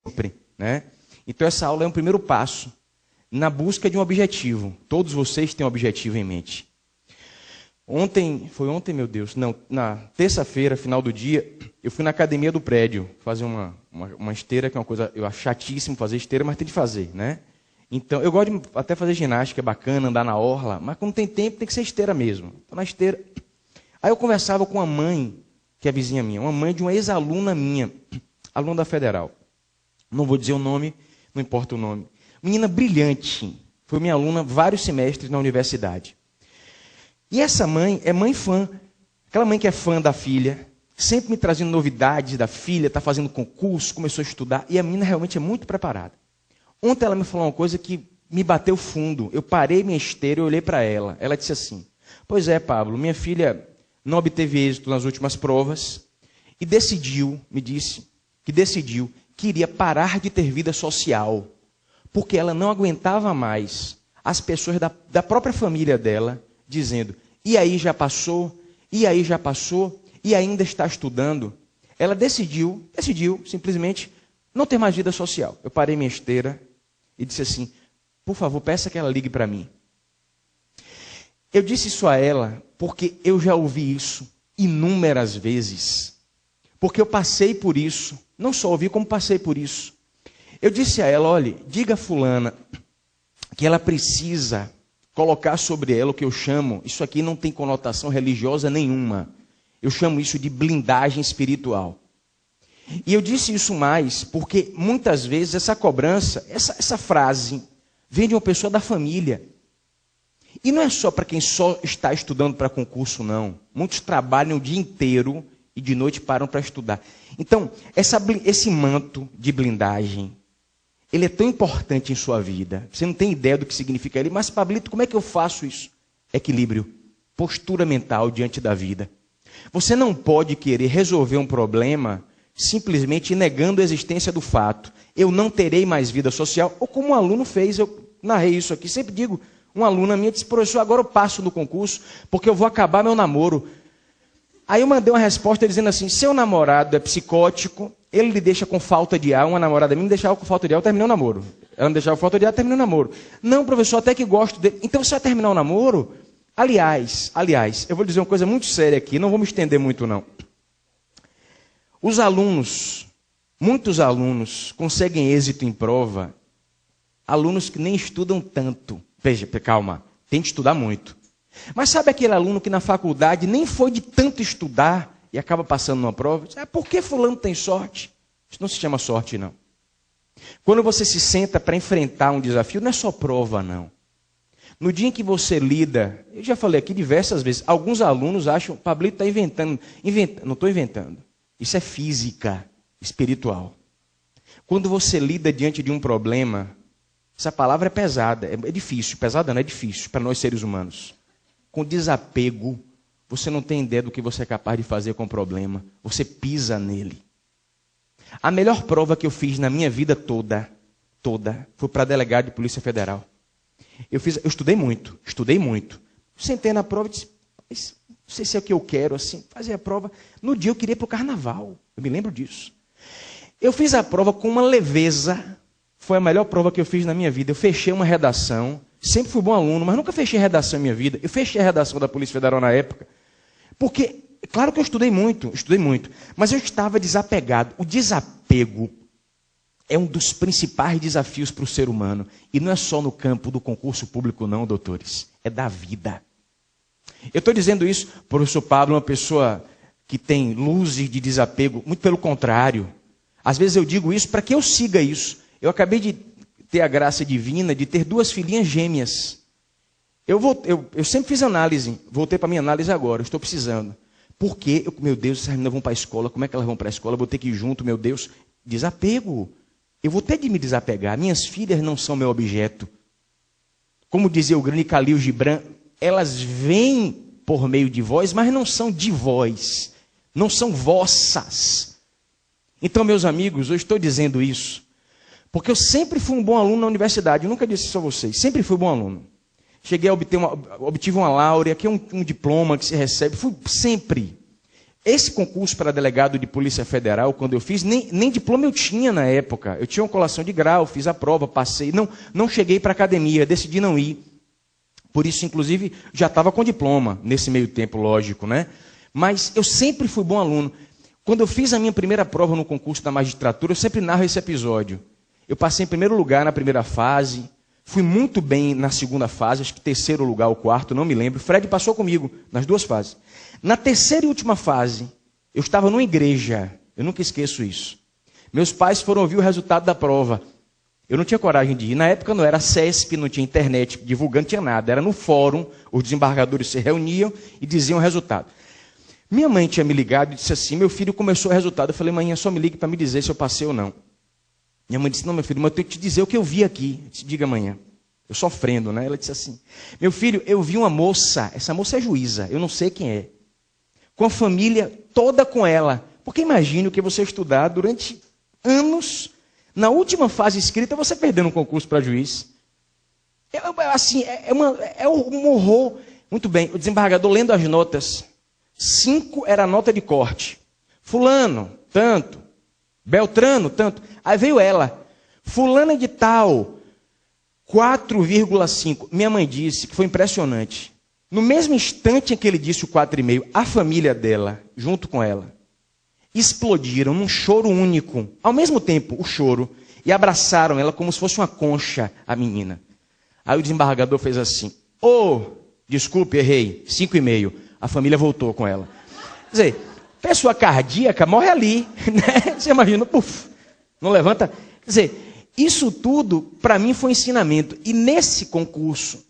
sempre, né? Então essa aula é um primeiro passo na busca de um objetivo. Todos vocês têm um objetivo em mente. Foi ontem, meu Deus, não, na terça-feira, final do dia, eu fui na academia do prédio fazer uma esteira, que é uma coisa, eu acho chatíssimo fazer esteira, mas tem de fazer, né? Então, eu gosto de até fazer ginástica, é bacana, andar na orla, mas quando tem tempo tem que ser esteira mesmo. Então, na esteira. Aí eu conversava com uma mãe, que é vizinha minha, uma mãe de uma ex-aluna minha, aluna da Federal. Não vou dizer o nome, não importa o nome. Menina brilhante, foi minha aluna vários semestres na universidade. E essa mãe é mãe fã, aquela mãe que é fã da filha, sempre me trazendo novidades da filha, está fazendo concurso, começou a estudar, e a menina realmente é muito preparada. Ontem ela me falou uma coisa que me bateu fundo. Eu parei minha esteira e olhei para ela. Ela disse assim: pois é, Pablo, minha filha não obteve êxito nas últimas provas e me disse que iria parar de ter vida social, porque ela não aguentava mais as pessoas da própria família dela dizendo: e aí já passou, e aí já passou, e ainda está estudando. Ela decidiu simplesmente não ter mais vida social. Eu parei minha esteira e disse assim: por favor, peça que ela ligue para mim. Eu disse isso a ela porque eu já ouvi isso inúmeras vezes. Porque eu passei por isso. Não só ouvi, como passei por isso. Eu disse a ela: olha, diga a fulana que ela precisa colocar sobre ela o que eu chamo, isso aqui não tem conotação religiosa nenhuma. Eu chamo isso de blindagem espiritual. E eu disse isso mais porque muitas vezes essa cobrança, essa frase, vem de uma pessoa da família. E não é só para quem só está estudando para concurso, não. Muitos trabalham o dia inteiro e de noite param para estudar. Então, esse manto de blindagem, ele é tão importante em sua vida. Você não tem ideia do que significa ele. Mas, Pablito, como é que eu faço isso? Equilíbrio, postura mental diante da vida. Você não pode querer resolver um problema simplesmente negando a existência do fato. Eu não terei mais vida social. Ou como um aluno fez, eu narrei isso aqui, sempre digo, uma aluna minha disse: professor, agora eu passo no concurso, porque eu vou acabar meu namoro. Aí eu mandei uma resposta dizendo assim: seu namorado é psicótico, ele lhe deixa com falta de ar. Uma namorada minha me deixava com falta de ar, eu terminei o namoro. Ela me deixava com falta de ar, eu terminei o namoro. Não, professor, até que gosto dele. Então você vai terminar o namoro? Aliás, eu vou dizer uma coisa muito séria aqui, não vou me estender muito não. Os alunos, muitos alunos, conseguem êxito em prova, alunos que nem estudam tanto. Veja, calma, tem que estudar muito. Mas sabe aquele aluno que na faculdade nem foi de tanto estudar e acaba passando numa prova? Por que fulano tem sorte? Isso não se chama sorte, não. Quando você se senta para enfrentar um desafio, não é só prova, não. No dia em que você lida, eu já falei aqui diversas vezes, alguns alunos acham: Pablito está inventando. Não estou inventando. Isso é física, espiritual. Quando você lida diante de um problema, essa palavra é pesada, é difícil. Pesada não, é difícil para nós seres humanos. Com desapego, você não tem ideia do que você é capaz de fazer com o problema. Você pisa nele. A melhor prova que eu fiz na minha vida toda, foi para delegado de Polícia Federal. Eu estudei muito. Sentei na prova e disse: não sei se é o que eu quero, assim, fazer a prova. No dia eu queria ir para o carnaval, eu me lembro disso. Eu fiz a prova com uma leveza, foi a melhor prova que eu fiz na minha vida. Eu fechei uma redação, sempre fui bom aluno, mas nunca fechei redação na minha vida. Eu fechei a redação da Polícia Federal na época, porque, claro que eu estudei muito, mas eu estava desapegado. O desapego é um dos principais desafios para o ser humano. E não é só no campo do concurso público, não, doutores. É da vida. Eu estou dizendo isso, professor Pablo, uma pessoa que tem luzes de desapego. Muito pelo contrário. Às vezes eu digo isso para que eu siga isso. Eu acabei de ter a graça divina de ter 2 filhinhas gêmeas. Eu sempre fiz análise. Voltei para a minha análise agora. Eu estou precisando. Porque, meu Deus, essas meninas vão para a escola. Como é que elas vão para a escola? Eu vou ter que ir junto, meu Deus. Desapego. Eu vou ter de me desapegar. Minhas filhas não são meu objeto. Como dizia o grande Khalil Gibran, elas vêm por meio de vós, mas não são de vós. Não são vossas. Então, meus amigos, eu estou dizendo isso porque eu sempre fui um bom aluno na universidade. Eu nunca disse isso a vocês. Sempre fui bom aluno. Cheguei a obtive uma laurea, que é um diploma que se recebe. Fui sempre. Esse concurso para delegado de Polícia Federal, quando eu fiz, nem diploma eu tinha na época. Eu tinha uma colação de grau, fiz a prova, passei. Não cheguei para a academia, decidi não ir. Por isso, inclusive, já estava com diploma nesse meio tempo, lógico, né? Mas eu sempre fui bom aluno. Quando eu fiz a minha primeira prova no concurso da magistratura, eu sempre narro esse episódio. Eu passei em primeiro lugar na primeira fase, fui muito bem na segunda fase, acho que terceiro lugar ou quarto, não me lembro. Fred passou comigo nas duas fases. Na terceira e última fase, eu estava numa igreja, eu nunca esqueço isso. Meus pais foram ouvir o resultado da prova. Eu não tinha coragem de ir. Na época não era CESP, não tinha internet divulgando, não tinha nada. Era no fórum, os desembargadores se reuniam e diziam o resultado. Minha mãe tinha me ligado e disse assim, meu filho começou o resultado. Eu falei, mãe, só me ligue para me dizer se eu passei ou não. Minha mãe disse, não, meu filho, mas eu tenho que te dizer o que eu vi aqui. Eu disse, diga amanhã. Eu sofrendo, né? Ela disse assim, meu filho, eu vi uma moça, essa moça é juíza, eu não sei quem é, com a família toda com ela. Porque imagine o que você estudar durante anos, na última fase escrita, você perdendo um concurso para juiz. É um horror. Muito bem, o desembargador lendo as notas, 5 era a nota de corte. Fulano, tanto. Beltrano, tanto. Aí veio ela, fulana de tal, 4,5. Minha mãe disse que foi impressionante. No mesmo instante em que ele disse o 4,5, a família dela, junto com ela, explodiram num choro único. Ao mesmo tempo, o choro, e abraçaram ela como se fosse uma concha, a menina. Aí o desembargador fez assim, desculpe, errei, 5,5. A família voltou com ela. Quer dizer, pessoa cardíaca morre ali, né? Você imagina, não levanta. Quer dizer, isso tudo, para mim, foi ensinamento. E nesse concurso,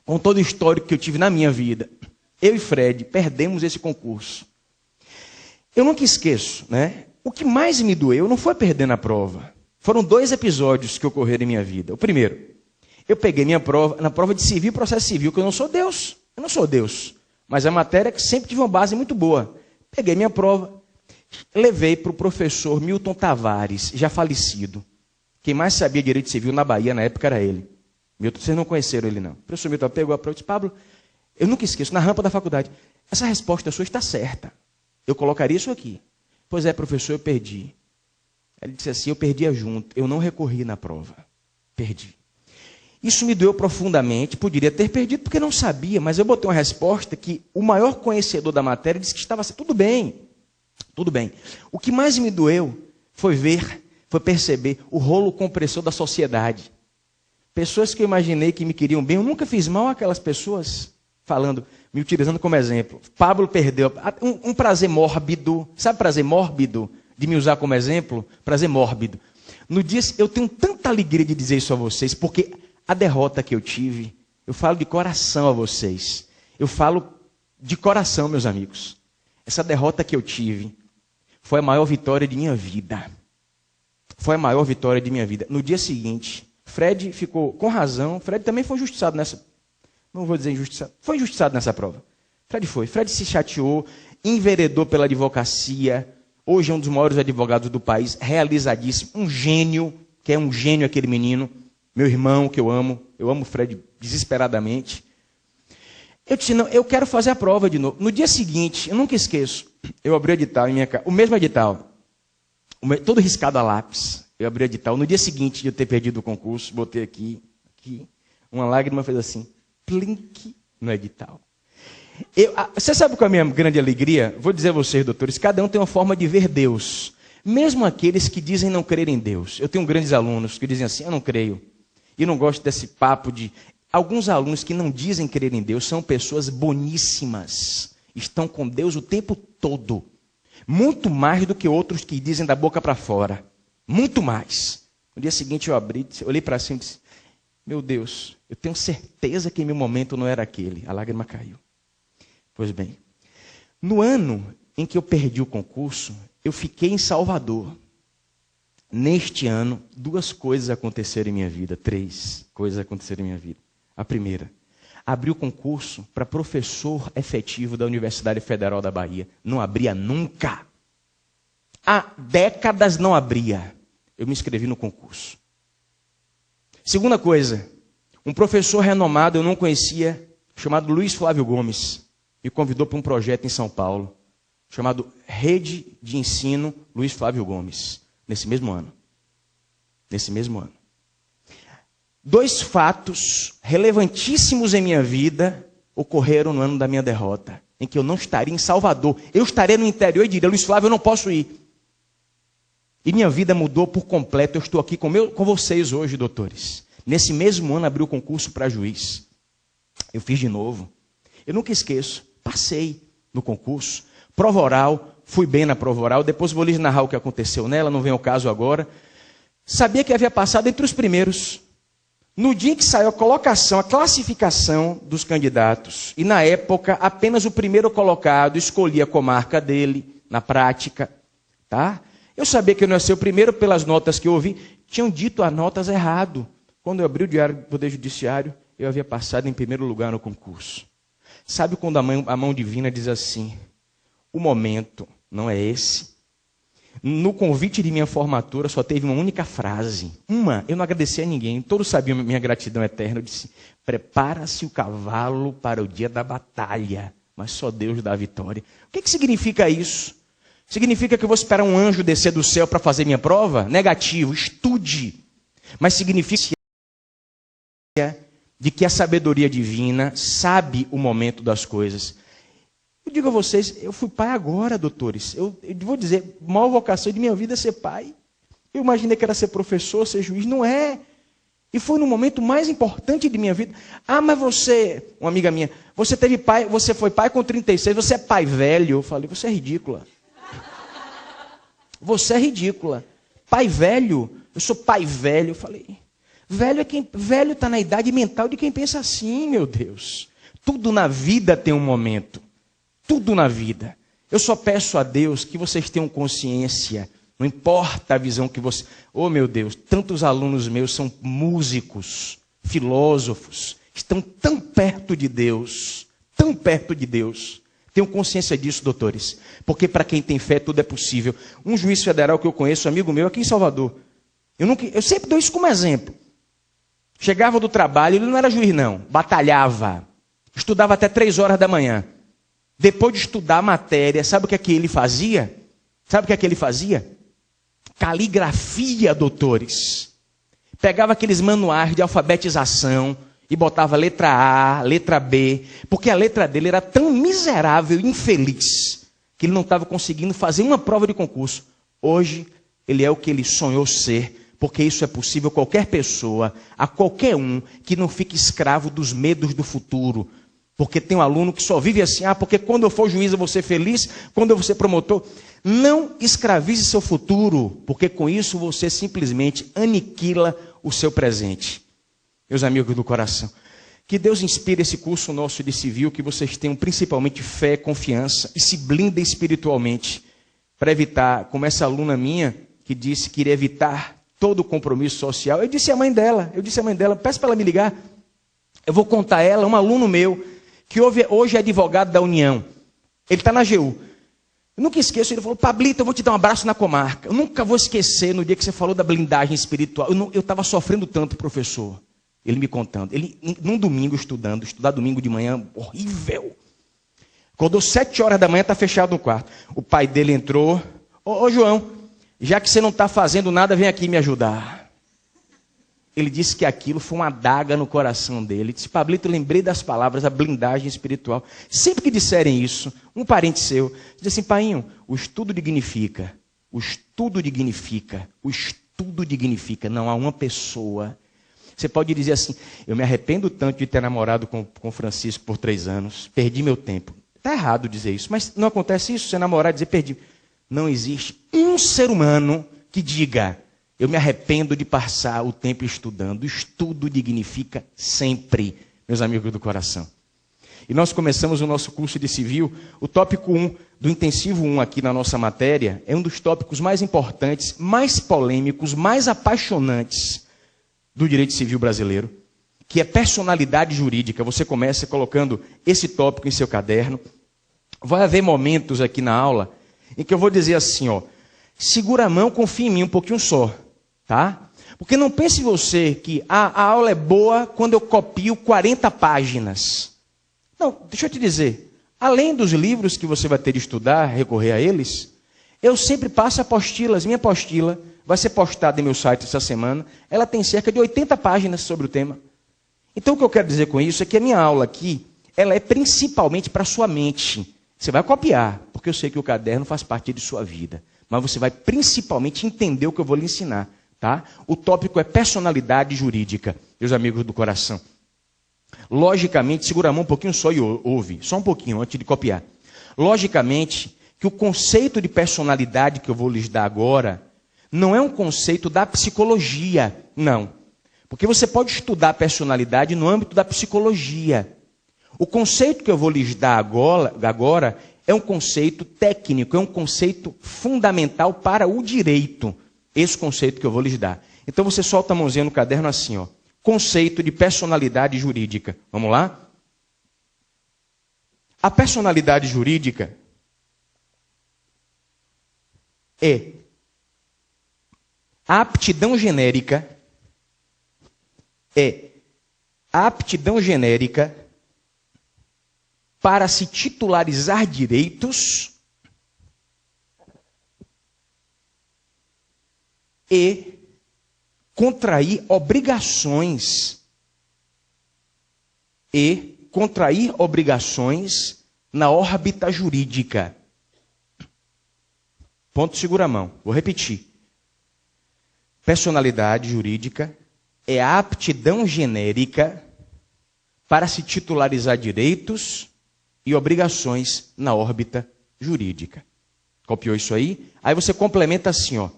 com todo o histórico que eu tive na minha vida, eu e Fred perdemos esse concurso. Eu nunca esqueço, né? O que mais me doeu não foi perder na prova. Foram 2 episódios que ocorreram em minha vida. O primeiro, eu peguei minha prova, na prova de civil e processo civil, que eu não sou Deus. Eu não sou Deus. Mas é uma matéria que sempre tive uma base muito boa. Peguei minha prova, levei para o professor Milton Tavares, já falecido. Quem mais sabia direito civil na Bahia na época era ele. Milton, vocês não conheceram ele não. O professor Milton pegou a prova e disse, Pablo, eu nunca esqueço, na rampa da faculdade, essa resposta sua está certa. Eu colocaria isso aqui. Pois é, professor, eu perdi. Ele disse assim, eu perdia junto, eu não recorri na prova. Perdi. Isso me doeu profundamente, poderia ter perdido porque não sabia, mas eu botei uma resposta que o maior conhecedor da matéria disse que estava assim, tudo bem. O que mais me doeu foi perceber o rolo compressor da sociedade. Pessoas que eu imaginei que me queriam bem, eu nunca fiz mal àquelas pessoas, me utilizando como exemplo. Pablo perdeu um prazer mórbido, sabe prazer mórbido? De me usar como exemplo? Prazer mórbido. No dia, eu tenho tanta alegria de dizer isso a vocês, porque a derrota que eu tive, eu falo de coração a vocês. Eu falo de coração, meus amigos. Essa derrota que eu tive foi a maior vitória de minha vida. Foi a maior vitória de minha vida. No dia seguinte, Fred ficou com razão. Fred também foi injustiçado nessa... Não vou dizer injustiçado. Foi injustiçado nessa prova. Fred se chateou, enveredou pela advocacia. Hoje é um dos maiores advogados do país, realizadíssimo. Um gênio, que é um gênio aquele menino. Meu irmão, que eu amo o Fred desesperadamente. Eu disse, não, eu quero fazer a prova de novo. No dia seguinte, eu nunca esqueço, eu abri o edital em minha casa, o mesmo edital, todo riscado a lápis, eu abri o edital. No dia seguinte de eu ter perdido o concurso, botei aqui, uma lágrima fez assim, plink no edital. Você sabe qual é a minha grande alegria? Vou dizer a vocês, doutores, cada um tem uma forma de ver Deus. Mesmo aqueles que dizem não crer em Deus. Eu tenho grandes alunos que dizem assim, eu não creio. E não gosto desse papo de... Alguns alunos que não dizem crer em Deus são pessoas boníssimas. Estão com Deus o tempo todo. Muito mais do que outros que dizem da boca para fora. Muito mais. No dia seguinte eu olhei para cima e disse, meu Deus, eu tenho certeza que meu momento não era aquele. A lágrima caiu. Pois bem, no ano em que eu perdi o concurso, eu fiquei em Salvador. Neste ano, 2 coisas aconteceram em minha vida, 3 coisas aconteceram em minha vida. A primeira, abri o concurso para professor efetivo da Universidade Federal da Bahia. Não abria nunca. Há décadas não abria. Eu me inscrevi no concurso. Segunda coisa, um professor renomado, eu não conhecia, chamado Luiz Flávio Gomes, me convidou para um projeto em São Paulo. chamado Rede de Ensino Luiz Flávio Gomes, nesse mesmo ano. Nesse mesmo ano. 2 fatos relevantíssimos em minha vida ocorreram no ano da minha derrota, em que eu não estaria em Salvador. Eu estaria no interior e diria, Luiz Flávio, eu não posso ir. E minha vida mudou por completo. Eu estou aqui com vocês hoje, doutores. Nesse mesmo ano, abri o concurso para juiz. Eu fiz de novo. Eu nunca esqueço. Passei no concurso. Prova oral. Fui bem na prova oral. Depois vou lhes narrar o que aconteceu nela. Não vem ao caso agora. Sabia que havia passado entre os primeiros. No dia que saiu a colocação, a classificação dos candidatos. E na época, apenas o primeiro colocado escolhia a comarca dele, na prática. Tá? Eu sabia que eu não ia ser o primeiro pelas notas que eu ouvi. Tinham dito as notas errado. Quando eu abri o Diário do Poder Judiciário, eu havia passado em primeiro lugar no concurso. Sabe quando a mão divina diz assim, o momento não é esse? No convite de minha formatura só teve uma única frase. Eu não agradeci a ninguém. Todos sabiam minha gratidão eterna. Eu disse, prepara-se o cavalo para o dia da batalha, mas só Deus dá a vitória. O que significa isso? Significa que eu vou esperar um anjo descer do céu para fazer minha prova? Negativo, estude. Mas significa de que a sabedoria divina sabe o momento das coisas. Eu digo a vocês, eu fui pai agora, doutores. Eu vou dizer, a maior vocação de minha vida é ser pai. Eu imaginei que era ser professor, ser juiz. Não é. E foi no momento mais importante de minha vida. Mas você, uma amiga minha, você teve pai, você foi pai com 36, você é pai velho. Eu falei, você é ridícula. Você é ridícula. Pai velho? Eu sou pai velho. Eu falei, velho está na idade mental de quem pensa assim, meu Deus. Tudo na vida tem um momento. Tudo na vida. Eu só peço a Deus que vocês tenham consciência. Não importa a visão que você... Oh, meu Deus, tantos alunos meus são músicos, filósofos. Estão tão perto de Deus. Tão perto de Deus. Tenham consciência disso, doutores. Porque para quem tem fé, tudo é possível. Um juiz federal que eu conheço, amigo meu, aqui em Salvador. Eu sempre dou isso como exemplo. Chegava do trabalho, ele não era juiz não. Batalhava. Estudava até 3 horas da manhã. Depois de estudar a matéria, sabe o que é que ele fazia? Sabe o que é que ele fazia? Caligrafia, doutores. Pegava aqueles manuais de alfabetização e botava letra A, letra B, porque a letra dele era tão miserável e infeliz que ele não estava conseguindo fazer uma prova de concurso. Hoje, ele é o que ele sonhou ser, porque isso é possível a qualquer pessoa, a qualquer um que não fique escravo dos medos do futuro. Porque tem um aluno que só vive assim, porque quando eu for juiz eu vou ser feliz, quando eu vou ser promotor. Não escravize seu futuro, porque com isso você simplesmente aniquila o seu presente. Meus amigos do coração, que Deus inspire esse curso nosso de civil, que vocês tenham principalmente fé, confiança e se blindem espiritualmente para evitar, como essa aluna minha que disse que iria evitar todo o compromisso social. Eu disse à mãe dela, peço para ela me ligar, eu vou contar a ela, um aluno meu, que hoje é advogado da União. Ele está na AGU. Eu nunca esqueço, ele falou, Pablito, eu vou te dar um abraço na comarca. Eu nunca vou esquecer no dia que você falou da blindagem espiritual. Eu estava sofrendo tanto, professor. Ele me contando. Ele, num domingo, estudar domingo de manhã, horrível. Acordou 7 horas da manhã, está fechado no quarto. O pai dele entrou. Ô João, já que você não está fazendo nada, vem aqui me ajudar. Ele disse que aquilo foi uma adaga no coração dele. Ele disse, Pablito, eu lembrei das palavras, a blindagem espiritual. Sempre que disserem isso, um parente seu, diz assim, painho, o estudo dignifica. O estudo dignifica. O estudo dignifica. Não há uma pessoa. Você pode dizer assim, eu me arrependo tanto de ter namorado com Francisco por 3 anos. Perdi meu tempo. Está errado dizer isso, mas não acontece isso, você namorar e dizer perdi. Não existe um ser humano que diga, eu me arrependo de passar o tempo estudando. O estudo dignifica sempre, meus amigos do coração. E nós começamos o nosso curso de civil. O tópico 1 do intensivo 1 aqui na nossa matéria é um dos tópicos mais importantes, mais polêmicos, mais apaixonantes do direito civil brasileiro, que é personalidade jurídica. Você começa colocando esse tópico em seu caderno. Vai haver momentos aqui na aula em que eu vou dizer assim, segura a mão, confia em mim um pouquinho só. Tá? Porque não pense você que a aula é boa quando eu copio 40 páginas. Não, deixa eu te dizer. Além dos livros que você vai ter de estudar, recorrer a eles, eu sempre passo apostilas. Minha apostila vai ser postada em meu site essa semana. Ela tem cerca de 80 páginas sobre o tema. Então, o que eu quero dizer com isso é que a minha aula aqui, ela é principalmente para a sua mente. Você vai copiar, porque eu sei que o caderno faz parte de sua vida. Mas você vai principalmente entender o que eu vou lhe ensinar. Tá? O tópico é personalidade jurídica, meus amigos do coração. Logicamente, segura a mão um pouquinho só e ouve, só um pouquinho antes de copiar. Logicamente, que o conceito de personalidade que eu vou lhes dar agora, não é um conceito da psicologia, não. Porque você pode estudar a personalidade no âmbito da psicologia. O conceito que eu vou lhes dar agora é um conceito técnico, é um conceito fundamental para o direito. Esse conceito que eu vou lhes dar. Então você solta a mãozinha no caderno assim, ó. Conceito de personalidade jurídica. Vamos lá? A personalidade jurídica é a aptidão genérica, para se titularizar direitos e contrair obrigações na órbita jurídica. Ponto, segura a mão. Vou repetir. Personalidade jurídica é a aptidão genérica para se titularizar direitos e obrigações na órbita jurídica. Copiou isso aí? Aí você complementa assim, ó.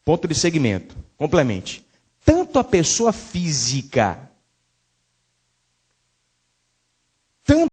Ponto de segmento. Complemente. Tanto a pessoa física